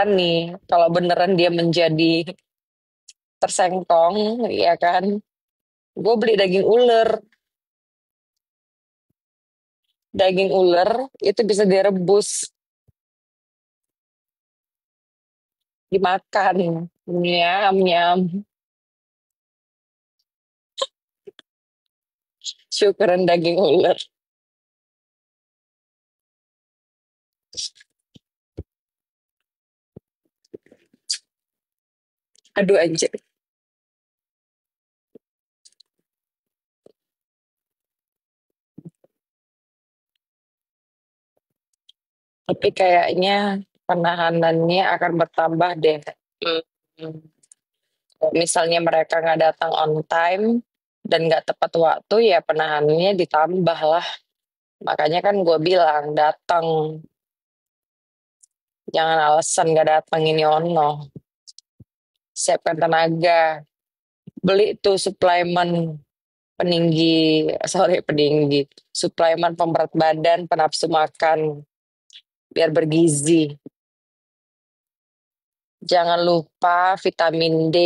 nih, kalau beneran dia menjadi tersengkong, ya kan? Gue beli daging ular. Daging ular itu bisa direbus, dimakan. Nyam, nyam. Syukuran daging ular. Aduh anjir. Tapi kayaknya penahanannya akan bertambah deh. Hmm. Kalau misalnya mereka nggak datang on time dan nggak tepat waktu, ya penahanannya ditambah lah. Makanya kan gue bilang datang, jangan alasan nggak datang ini ono. Siapkan tenaga, beli tuh suplemen peninggi, sorry peninggi, suplemen pemberat badan, penafsu makan, biar bergizi. Jangan lupa vitamin D,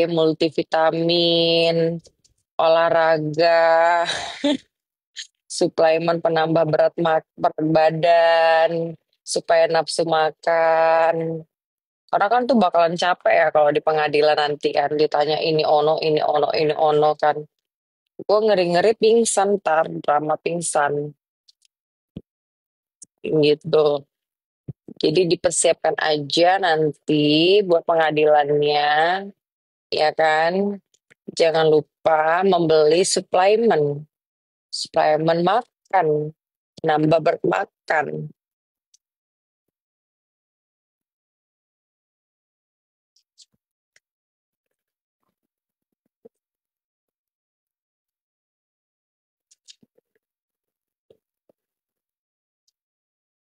multivitamin, olahraga, suplemen penambah berat badan, supaya nafsu makan. Karena kan tuh bakalan capek ya kalau di pengadilan nanti kan ditanya ini ono, ini ono, ini ono kan. Gue ngeri-ngeri pingsan, tar drama pingsan gitu. Jadi dipersiapkan aja nanti buat pengadilannya, ya kan? Jangan lupa membeli suplemen, suplemen makan, nambah berat makan.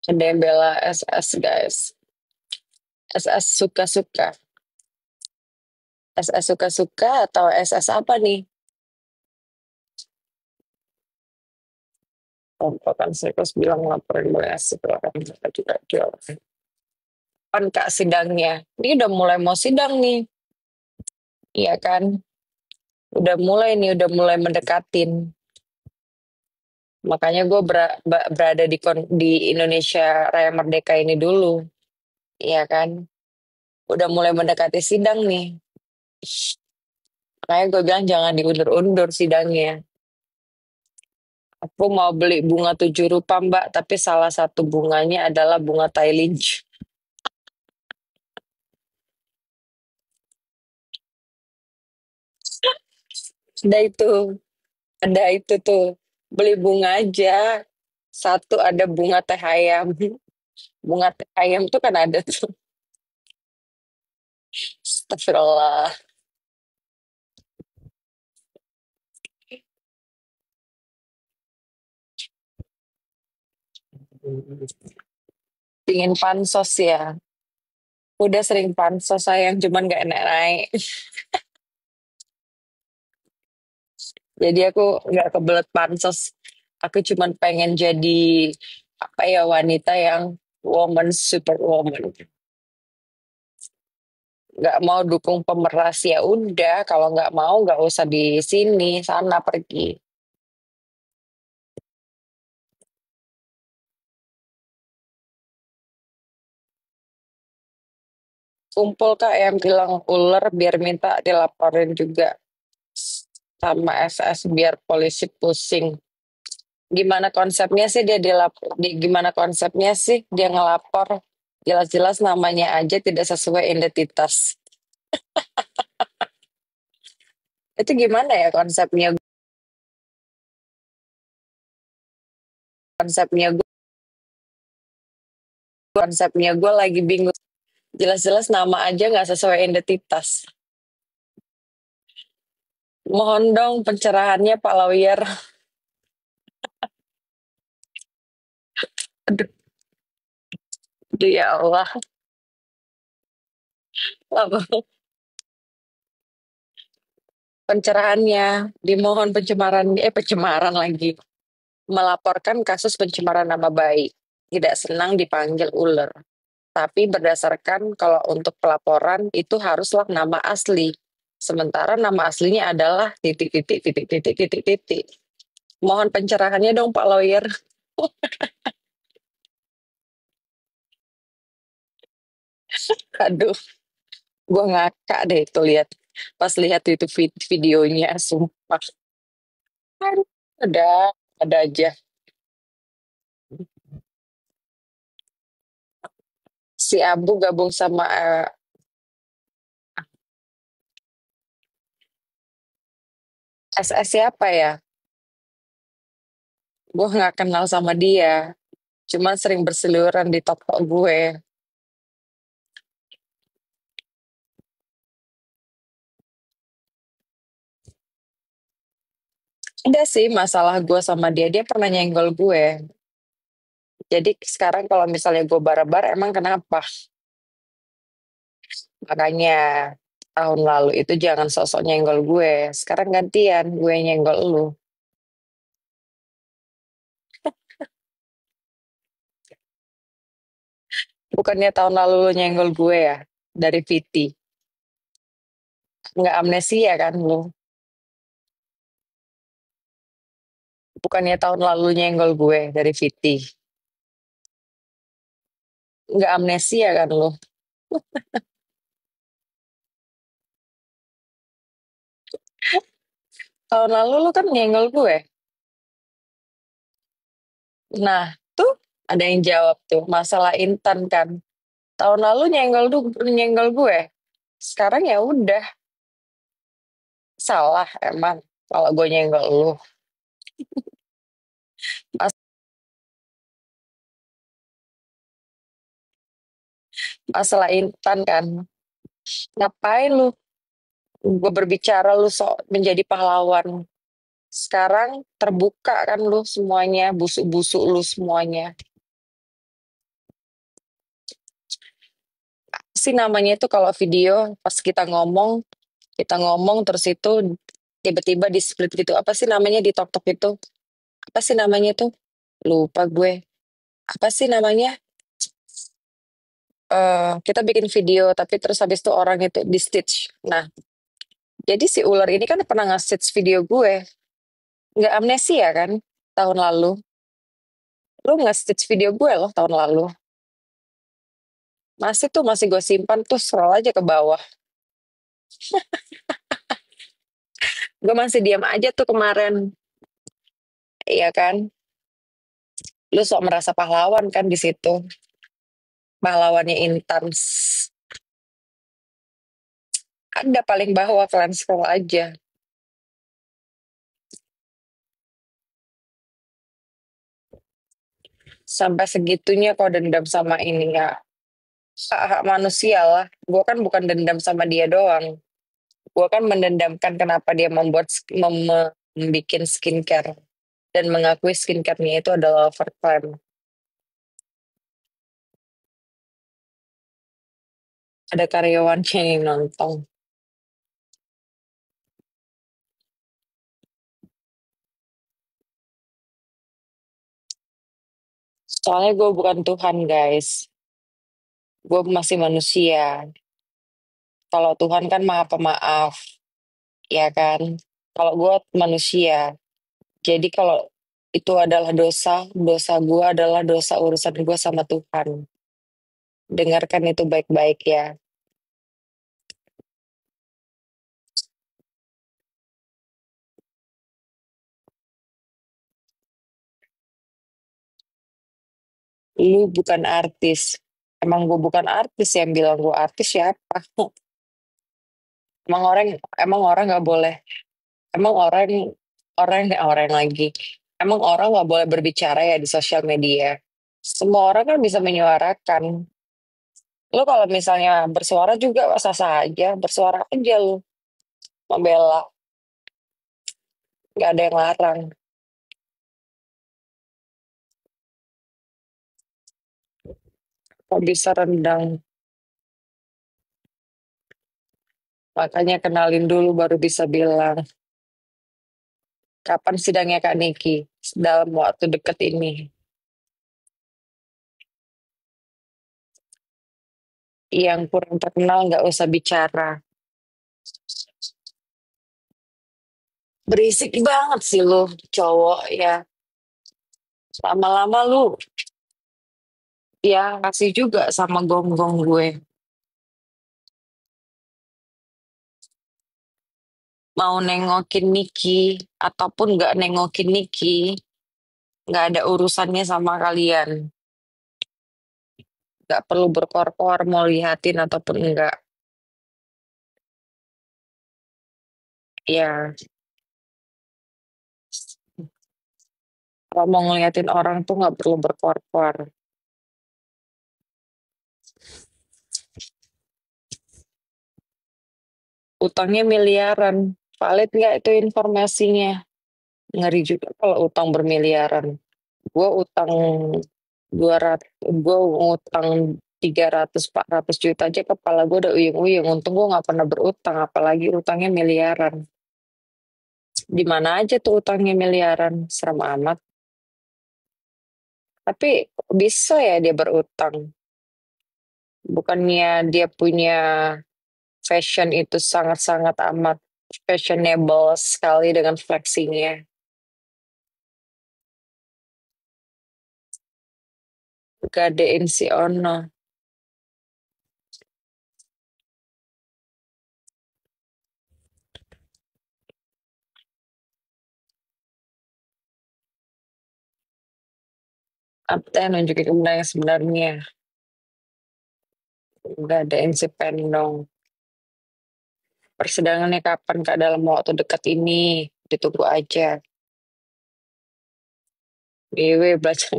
Ada yang bela SS guys, SS suka-suka, SS suka-suka atau SS apa nih? Oh, kan saya bilang laporin boleh asik lah kan mereka juga jual. Kan kak sidangnya, ini udah mulai mau sidang nih, iya kan? Udah mulai nih, udah mulai mendekatin. Makanya gue berada di Indonesia Raya Merdeka ini dulu, iya kan? Udah mulai mendekati sidang nih. Makanya gue bilang jangan diundur-undur sidangnya. Aku mau beli bunga 7 rupa Mbak, tapi salah satu bunganya adalah bunga Thailand. Ada itu, ada itu tuh. Beli bunga aja. Satu ada bunga teh ayam. Bunga teh ayam tuh kan ada tuh. Astagfirullah. Pingin pansos ya. Udah sering pansos sayang, cuman gak enak naik. Jadi aku nggak kebelet pansos. Aku cuman pengen jadi apa ya wanita yang woman super woman. Nggak mau dukung pemeras ya udah. Kalau nggak mau nggak usah di sini, sana pergi. Kumpul kak yang bilang ular biar minta dilaporin juga sama SS biar polisi pusing. Gimana konsepnya sih dia gimana konsepnya sih dia ngelapor? Jelas-jelas namanya aja tidak sesuai identitas. Itu gimana ya konsepnya konsepnya gue lagi bingung. Jelas-jelas nama aja nggak sesuai identitas. Mohon dong pencerahannya Pak Lawyer. Aduh, aduh ya Allah. Apa? Pencerahannya dimohon pencemaran lagi. Melaporkan kasus pencemaran nama baik. Tidak senang dipanggil ular. Tapi berdasarkan kalau untuk pelaporan itu haruslah nama asli. Sementara nama aslinya adalah titik titik titik titik titik titik. Mohon pencerahannya dong Pak Lawyer. Aduh, gue ngakak deh itu lihat. Pas lihat itu videonya, sumpah. Aduh, ada aja. Si Abu gabung sama SS siapa ya? Gue nggak kenal sama dia. Cuma sering berseliweran di toko gue. Ada sih masalah gue sama dia. Dia pernah nyenggol gue. Jadi sekarang kalau misalnya gue bara-bara, emang kenapa? Makanya tahun lalu itu jangan sosok nyenggol gue. Sekarang gantian, gue nyenggol lu. Bukannya tahun lalu lu nyenggol gue ya? Dari Viti. Nggak amnesia kan lu? Bukannya tahun lalu nyenggol gue dari Viti. Nggak amnesia kan lu? Tahun lalu lu kan nyenggol gue. Nah, tuh ada yang jawab tuh. Masalah Intan kan. Tahun lalu nyenggol gue. Sekarang ya udah salah emang kalau gue nyenggol lu. Mas- Masalah Intan kan. Ngapain lu? Gue berbicara lu sok menjadi pahlawan. Sekarang terbuka kan lu semuanya, busuk-busuk lu semuanya. Sih namanya itu kalau video pas kita ngomong terus itu tiba-tiba di split gitu. Apa sih namanya di TokTok itu? Apa sih namanya itu? Lupa gue. Apa sih namanya? Kita bikin video tapi terus habis itu orang itu di stitch. Nah, jadi si ular ini kan pernah nge-stitch video gue. Nggak amnesia kan tahun lalu. Lu nge-stitch video gue loh tahun lalu. Masih gue simpan tuh scroll aja ke bawah. Gue masih diam aja tuh kemarin. Iya kan? Lu sok merasa pahlawan kan di situ. Pahlawannya Intans. Ada paling bawah kalian scroll aja. Sampai segitunya kau dendam sama ini ya. Hak-hak manusia lah. Gue kan bukan dendam sama dia doang. Gue kan mendendamkan kenapa dia membuat skincare dan mengakui skincare-nya itu adalah overtime. Ada karyawannya yang nonton. Soalnya gue bukan Tuhan, guys. Gue masih manusia. Kalau Tuhan kan maha pemaaf, ya kan? Kalau gue manusia. Jadi kalau itu adalah dosa, dosa gue adalah dosa urusan gue sama Tuhan. Dengarkan itu baik-baik ya. Lu bukan artis. Emang gue bukan artis yang bilang gue artis siapa? Emang orang emang orang nggak boleh. Emang orang lagi. Emang orang nggak boleh berbicara ya di sosial media. Semua orang kan bisa menyuarakan. Lu kalau misalnya bersuara juga sah-sah aja, bersuara aja lu membela, nggak ada yang larang. Kok bisa rendang? Makanya kenalin dulu baru bisa bilang. Kapan sidangnya Kak Niki? Dalam waktu deket ini. Yang kurang terkenal nggak usah bicara. Berisik banget sih lu, cowok ya. Lama-lama lu ya kasih juga sama gonggong gue. Mau nengokin Niki ataupun nggak nengokin Niki, nggak ada urusannya sama kalian. Nggak perlu berkor-kor mau lihatin ataupun enggak. Ya, kalau mau ngeliatin orang tuh nggak perlu berkor-kor. Utangnya miliaran. Valid nggak itu informasinya? Ngeri juga kalau utang bermiliaran. Gue utang 200, gue utang 300-400 juta aja kepala gue udah uyung-uyung. Untung gue nggak pernah berutang, apalagi utangnya miliaran. Di mana aja tuh utangnya miliaran? Serem amat. Tapi bisa ya dia berutang. Bukannya dia punya fashion itu sangat-sangat amat fashionable sekali dengan flexinya. Gadein si Ono. Apa yang nunjukin kebenaran yang sebenarnya. Gadein si Pendong. Persidangannya kapan Kak? Dalam waktu dekat ini. Ditunggu aja. Dewe baca.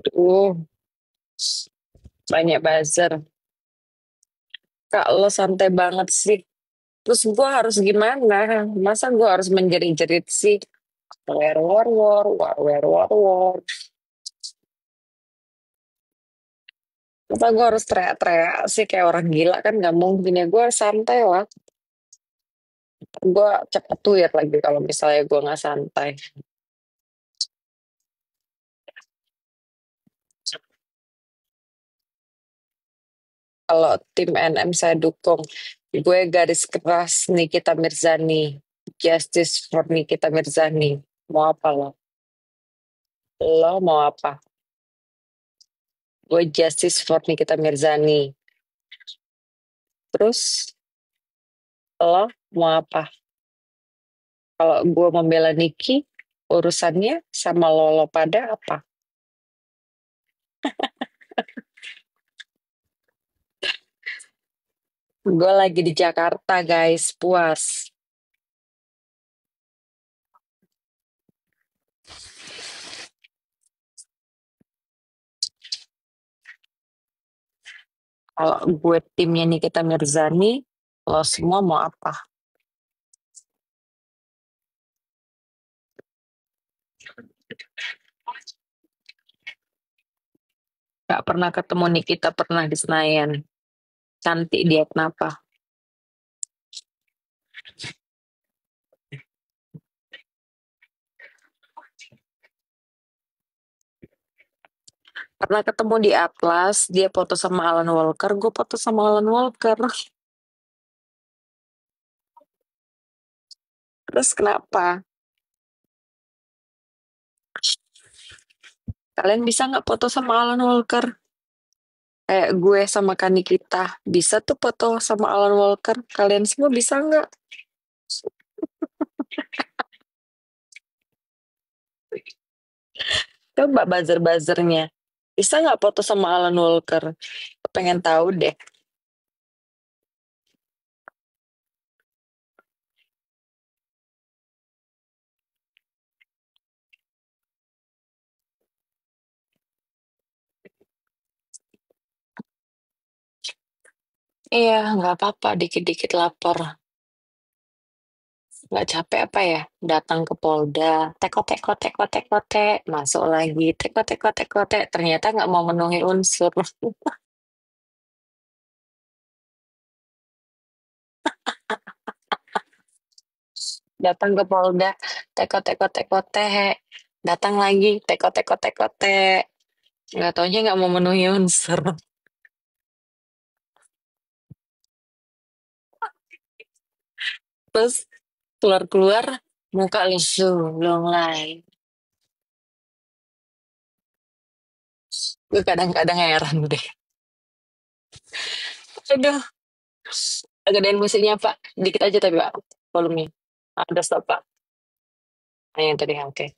Tuh, banyak buzzer. Kak, lo santai banget sih. Terus gue harus gimana? Masa gue harus menjerit-jerit sih? War, war, war, war, war, war, war. Masa gue harus teriak-teriak sih kayak orang gila kan gak mungkin ya. Gue santai lah. Gue cepet tweet lagi kalau misalnya gue nggak santai. Kalau tim NM saya dukung. Gue garis keras Nikita Mirzani. Justice for Nikita Mirzani. Mau apa lo? Lo mau apa? Gue justice for Nikita Mirzani. Terus lo mau apa? Kalau gue membela Niki, urusannya sama lo pada apa? Gue lagi di Jakarta guys, puas. Kalau gue timnya Nikita Mirzani, lo semua mau apa? Gak pernah ketemu Nikita, pernah di Senayan. Cantik dia, kenapa? Pernah ketemu di Atlas, dia foto sama Alan Walker, gue foto sama Alan Walker. Terus kenapa? Kalian bisa nggak foto sama Alan Walker? Kayak gue sama Kani kita. Bisa tuh foto sama Alan Walker. Kalian semua bisa nggak? Coba buzzer-buzzernya. Bisa nggak foto sama Alan Walker? Pengen tahu deh. Iya, nggak apa-apa. Dikit-dikit lapor. Nggak capek apa ya? Datang ke Polda. Teko, teko, teko, teko, masuk lagi. Teko, teko, teko, ternyata nggak mau memenuhi unsur. Datang ke Polda, teko teko teko teh, datang lagi, teko teko teko teh, nggak taunya nggak mau memenuhi unsur. Terus keluar keluar muka lesu, long lay. Gue kadang-kadang heran deh. Aduh, gedein musiknya Pak, dikit aja tapi Pak, volumenya. Ah, udah stop Pak. Ah, yang tadi oke.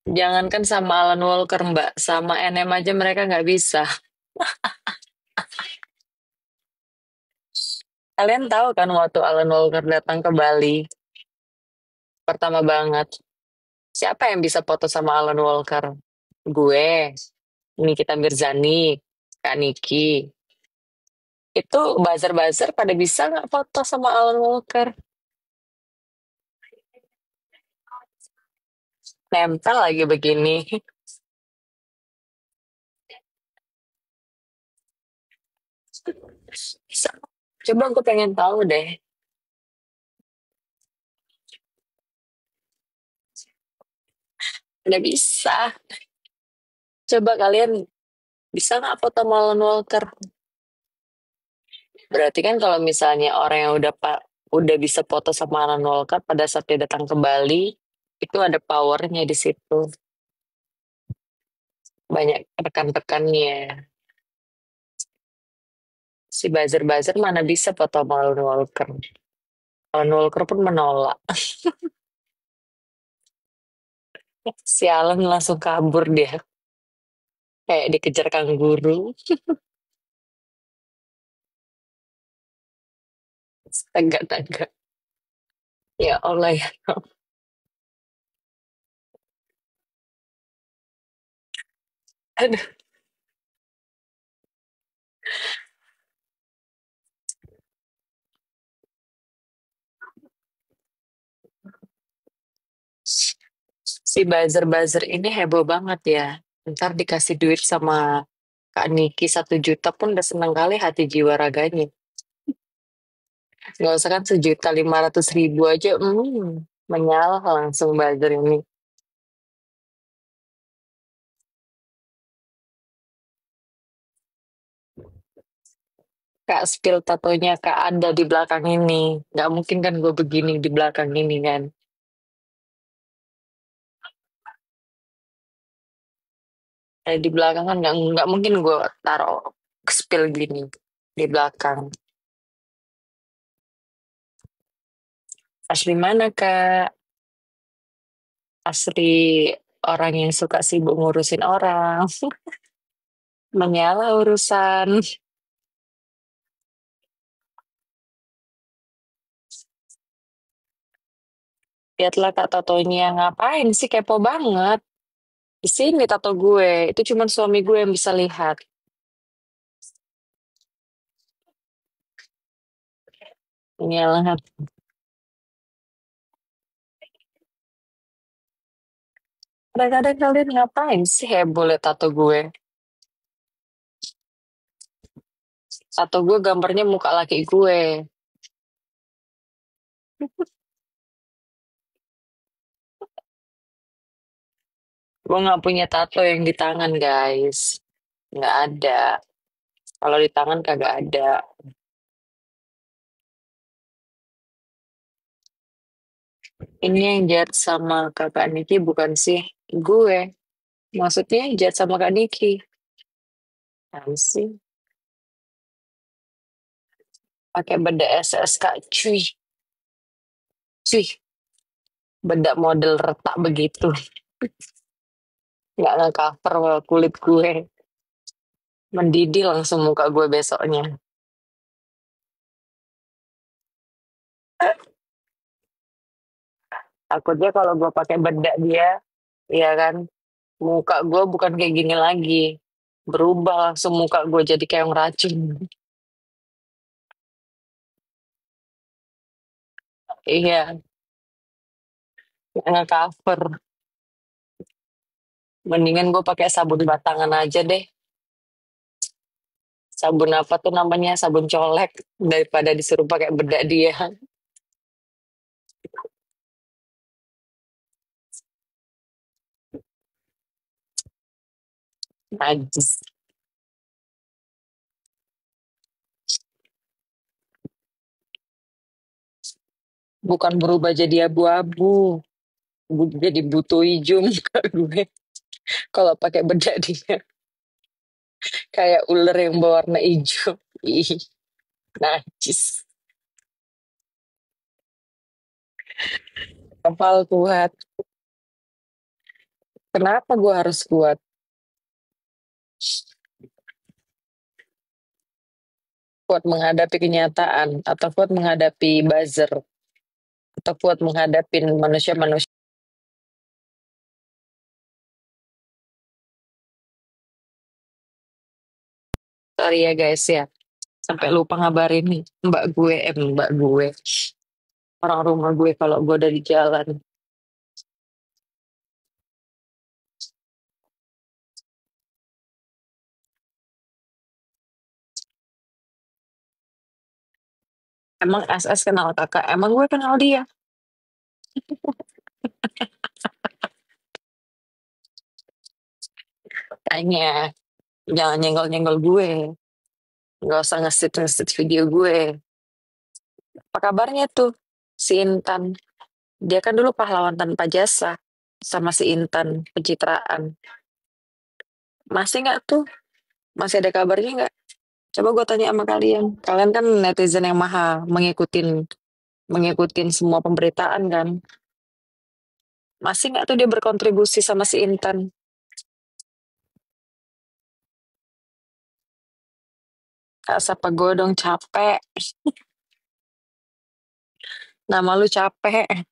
Jangankan sama Alan Walker Mbak, sama NM aja mereka nggak bisa. Kalian tahu kan waktu Alan Walker datang ke Bali, pertama banget, siapa yang bisa foto sama Alan Walker? Gue, Nikita Mirzani, Kak Niki. Itu buzzer-buzzer pada bisa nggak foto sama Alan Walker? Nempel lagi begini. Bisa. Coba gue pengen tahu deh. Nggak bisa. Coba kalian bisa nggak foto sama Alan Walker? Berarti kan kalau misalnya orang yang udah bisa foto sama Alan Walker pada saat dia datang ke Bali, itu ada powernya di situ. Banyak rekan-rekannya. Si buzzer-buzzer mana bisa foto sama Alan Walker. Alan Walker pun menolak. Si Alan langsung kabur dia. Kayak dikejar kanguru. Tegak-tegak. Ya Allah ya. Aduh, si buzzer-buzzer ini heboh banget ya. Ntar dikasih duit sama Kak Niki 1 juta pun udah seneng kali hati jiwa raganya. Nggak usah kan 1.500.000 aja, menyala langsung buzzer ini. Kak spill tatonya Kak ada di belakang ini. Nggak mungkin kan gue begini di belakang ini kan. Di belakang kan nggak mungkin gue taruh spill gini di belakang. Asli mana Kak? Asli orang yang suka sibuk ngurusin orang. Menyala urusan. Lihatlah Kak tatonya. Ngapain sih kepo banget. Di sini tato gue. Itu cuma suami gue yang bisa lihat. Menyala. Kadang-kadang kalian ngapain sih heboh liat tato gue? Tato gue gambarnya muka laki gue. Gue nggak punya tato yang di tangan, guys. Nggak ada. Kalau di tangan kagak ada. Ini yang jahat sama kakak Niki bukan sih gue. Maksudnya yang jahat sama Kak Niki. Apa sih? Pakai beda SS Kak. Cuy. Cuy. Beda model retak begitu. Nggak nge-cover kulit gue. Mendidih langsung muka gue besoknya. Takutnya kalau gue pakai bedak dia, ya kan, muka gue bukan kayak gini lagi. Berubah langsung muka gue jadi kayak yang racun. Iya, nggak cover. Mendingan gue pakai sabun batangan aja deh. Sabun apa tuh namanya? Sabun colek daripada disuruh pakai bedak dia. Najis. Bukan berubah jadi abu-abu, jadi butuh hijau muka gue. Kalau pakai bedak dia kayak ular yang berwarna hijau. Ih, najis. Kepal kuat. Kenapa gue harus kuat? Kuat menghadapi kenyataan atau kuat menghadapi buzzer atau kuat menghadapi manusia-manusia. Sorry ya guys ya, sampai lupa ngabarin nih mbak gue, orang rumah gue kalau gue udah di jalan. Emang SS kenal kakak? Emang gue kenal dia? Tanya, jangan nyenggol-nyenggol gue. Gak usah ngesit-ngesit video gue. Apa kabarnya tuh si Intan? Dia kan dulu pahlawan tanpa jasa sama si Intan pencitraan. Masih nggak tuh? Masih ada kabarnya nggak? Coba gue tanya sama kalian. Kalian kan netizen yang maha mengikutin semua pemberitaan kan. Masih nggak tuh dia berkontribusi sama si Intan? Kak Sapa gue dong capek. Nama lu capek.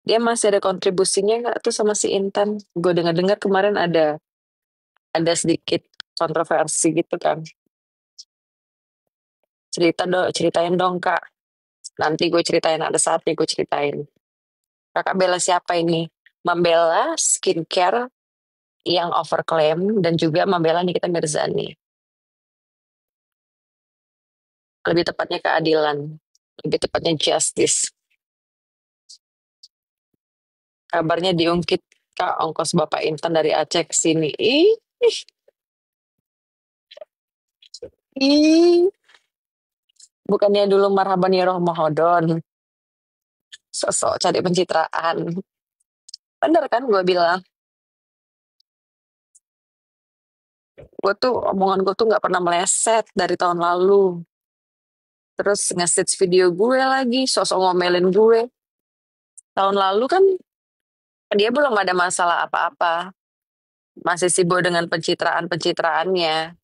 Dia masih ada kontribusinya nggak tuh sama si Intan? Gue dengar-dengar kemarin ada sedikit kontroversi gitu kan. Ceritain dong Kak. Nanti gue ceritain, ada saatnya gue ceritain. Kakak bela siapa ini? Membela skincare yang overclaim dan juga membela Nikita Mirzani. Lebih tepatnya keadilan. Lebih tepatnya justice. Kabarnya diungkit Kak ongkos Bapak Intan dari Aceh ke sini. Ih, bukannya dulu marhaban ya Ramadan. Sosok cari pencitraan. Bener kan gue bilang. Gue tuh, omongan gue tuh nggak pernah meleset dari tahun lalu. Terus nge-stitch video gue lagi, sosok ngomelin gue. Tahun lalu kan dia belum ada masalah apa-apa. Masih sibuk dengan pencitraan-pencitraannya.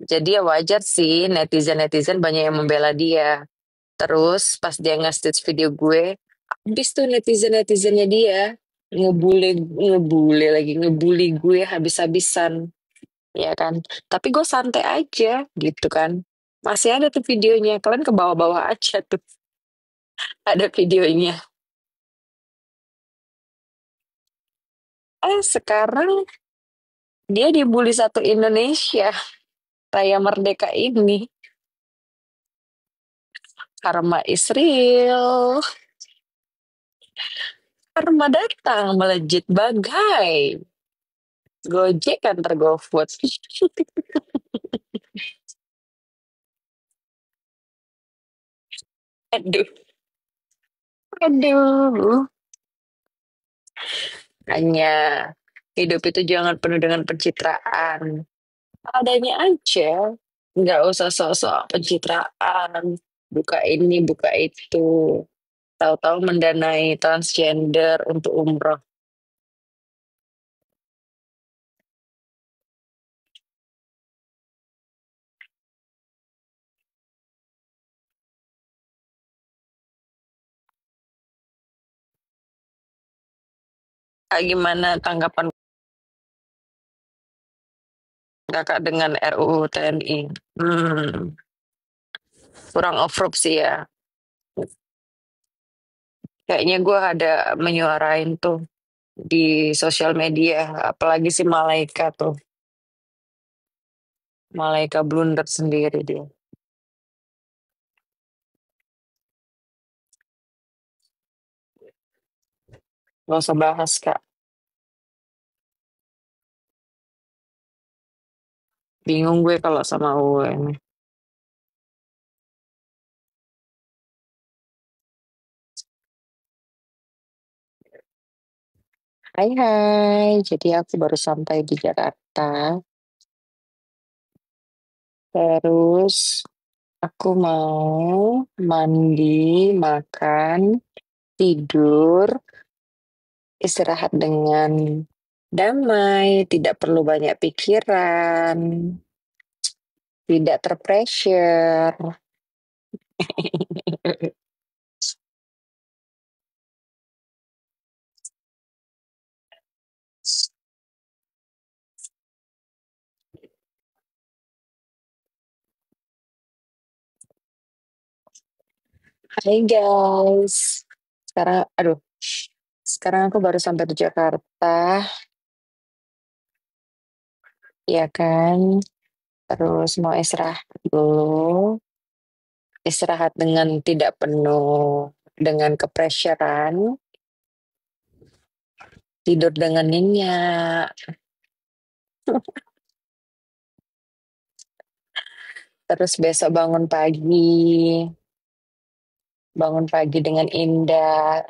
Jadi ya wajar sih netizen-netizen banyak yang membela dia. Terus pas dia nge-stitch video gue, habis tuh netizen-netizennya dia ngebully lagi, ngebully gue habis-habisan, ya kan? Tapi gue santai aja gitu kan. Masih ada tuh videonya, kalian ke bawah-bawah aja tuh, ada videonya. Sekarang dia dibully satu Indonesia, Raya Merdeka ini. Karma is real. Karma datang melejit bagai Gojek kan GoFood. Aduh, aduh. Hanya hidup itu jangan penuh dengan pencitraan. Adanya aja. Nggak usah sok-sok pencitraan. Buka ini, buka itu. Tahu-tahu mendanai transgender untuk umroh. Gimana tanggapan kakak dengan RUU TNI? Hmm, kurang off-road sih ya. Kayaknya gue ada menyuarain tuh. di sosial media, apalagi si Malaika tuh. Malaika blunder sendiri dia. Gak usah bahas, Kak. Bingung gue kalau sama Uwe ini. Hai hai, jadi aku baru sampai di Jakarta. Terus aku mau mandi, makan, tidur, istirahat dengan damai, tidak perlu banyak pikiran, tidak terpressure. Hai guys, aduh, sekarang aku baru sampai di Jakarta, ya kan? Terus mau istirahat dulu, istirahat dengan tidak penuh dengan kepressurean, tidur dengan nyenyak, terus besok bangun pagi dengan indah,